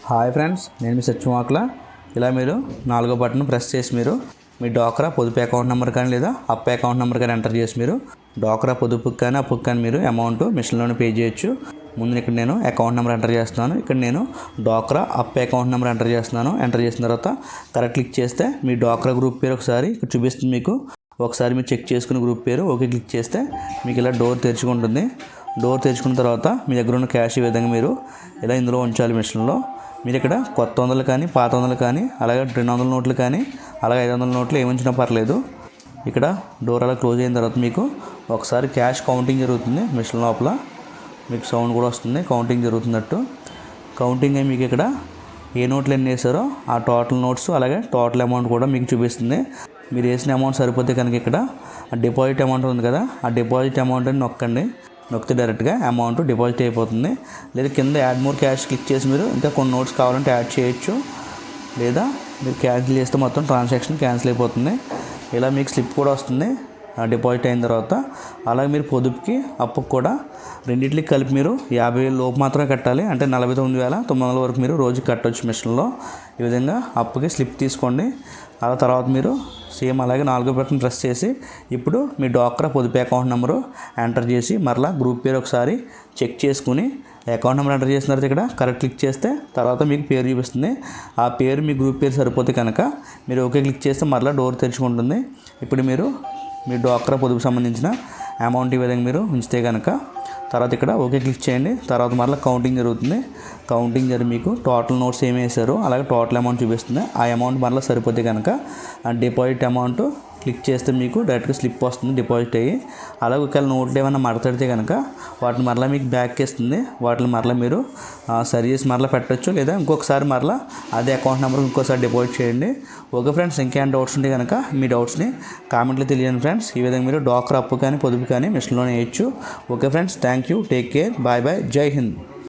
Hi friends, నేను మీ సత్యమాకుల. ఇలా మీరు 4వ బటన్ ప్రెస్ చేసి మీరు మీ డ్వాక్రా పొదుపు అకౌంట్ నెంబర్ కానీ లేదా అప్ అకౌంట్ నెంబర్ కానీ ఎంటర్ చేసి మీరు డ్వాక్రా పొదుపుకి కానీ అప్పుకి కానీ మీరు అమౌంట్ మిషన్లోనే పే చేయొచ్చు. ముందు ఇక్కడ నేను అకౌంట్ నెంబర్ ఎంటర్ చేస్తున్నాను. ఇక్కడ నేను డ్వాక్రా అప్ అకౌంట్ నెంబర్ ఎంటర్ చేస్తున్నాను. ఎంటర్ చేసిన తర్వాత కరెక్ట్ క్లిక్ చేస్తే మీ డ్వాక్రా గ్రూప్ పేరు ఒకసారి ఇక్కడ చూపిస్తుంది. మీకు ఒకసారి మీరు చెక్ చేసుకుని గ్రూప్ పేరు ఓకే క్లిక్ చేస్తే మీకు ఇలా డోర్ తెరుచుకుంటుంది. డోర్ తెరుచుకున్న తర్వాత మీ దగ్గర ఉన్న క్యాష్ ఈ విధంగా మీరు ఇలా ఇందులో ఉంచాలి మిషన్లో. మీరు ఇక్కడ కొత్త 100 కానీ పాత 100 కానీ అలాగే 200 నోట్లు కానీ అలాగే 500 నోట్లు ఏముంచినా పర్లేదు. ఇక్కడ డోర్ అలా క్లోజ్ అయిన తర్వాత మీకు ఒకసారి క్యాష్ కౌంటింగ్ జరుగుతుంది. మిషన్ లోపల మీకు సౌండ్ కూడా వస్తుంది, కౌంటింగ్ జరుగుతున్నట్టు. కౌంటింగ్ అయి మీకు ఇక్కడ ఏ నోట్లు ఎన్ని వేసారో ఆ టోటల్ నోట్స్ అలాగే టోటల్ అమౌంట్ కూడా మీకు చూపిస్తుంది. మీరు వేసిన అమౌంట్ సరిపోతే కనుక ఇక్కడ ఆ డిపాజిట్ అమౌంట్ ఉంది కదా, ఆ డిపాజిట్ అమౌంట్ అని నొక్కితే డైరెక్ట్గా అమౌంట్ డిపాజిట్ అయిపోతుంది. లేదా కింద యాడ్ మోర్ క్యాష్ క్లిక్ చేసి మీరు ఇంకా కొన్ని నోట్స్ కావాలంటే యాడ్ చేయొచ్చు. లేదా మీరు క్యాన్సిల్ చేస్తే మొత్తం ట్రాన్సాక్షన్ క్యాన్సిల్ అయిపోతుంది. ఇలా మీకు స్లిప్ కూడా వస్తుంది డిపాజిట్ అయిన తర్వాత. అలాగే మీరు పొదుపుకి అప్పుకి కూడా రెండింటికి కలిపి మీరు 50,000 లోపు మాత్రమే కట్టాలి. అంటే 49,900 వరకు మీరు రోజుకి కట్టవచ్చు మిషన్లో. ఈ విధంగా అప్పుకి స్లిప్ తీసుకోండి. అలా తర్వాత మీరు సేమ్ అలాగే 4వ బటన్ ప్రెస్ చేసి ఇప్పుడు మీ డ్వాక్రా పొదుపు అకౌంట్ నెంబరు ఎంటర్ చేసి మరలా గ్రూప్ పేరు ఒకసారి చెక్ చేసుకుని అకౌంట్ నెంబర్ ఎంటర్ చేసిన తర్వాత ఇక్కడ కరెక్ట్ క్లిక్ చేస్తే తర్వాత మీకు పేరు చూపిస్తుంది. ఆ పేరు మీ గ్రూప్ పేరు సరిపోతే కనుక మీరు ఓకే క్లిక్ చేస్తే మరలా డోర్ తెరుచుకుంటుంది. ఇప్పుడు మీరు మీ డ్వాక్రా పొదుపు సంబంధించిన అమౌంట్ ఈ విధంగా మీరు ఉంచితే కనుక తర్వాత ఇక్కడ ఓకే క్లిక్ చేయండి. తర్వాత మరలా కౌంటింగ్ జరుగుతుంది. కౌంటింగ్ జరిగి మీకు టోటల్ నోట్స్ ఏమి వేసారో అలాగే టోటల్ అమౌంట్ చూపిస్తుంది. ఆ అమౌంట్ మరలా సరిపోతే కనుక ఆ డిపాజిట్ అమౌంట్ క్లిక్ చేస్తే మీకు డైరెక్ట్గా స్లిప్ వస్తుంది డిపాజిట్ అయ్యి. అలాగే ఒకవేళ నోట్లు ఏమైనా మడతడితే కనుక వాటిని మరలా మీకు బ్యాక్ ఇస్తుంది. వాటిని మరలా మీరు సరి చేసి మరలా పెట్టచ్చు. లేదా ఇంకొకసారి మరలా అదే అకౌంట్ నెంబర్ ఇంకోసారి డిపాజిట్ చేయండి. ఓకే ఫ్రెండ్స్, ఇంకేమైనా డౌట్స్ ఉంటే కనుక మీ డౌట్స్ని కామెంట్లో తెలియండి ఫ్రెండ్స్. ఈ విధంగా మీరు డ్వాక్రా అప్పు కానీ పొదుపు కానీ మిషన్లోనే వేయచ్చు. Okay friends, thank you, take care, bye bye, జై హింద్.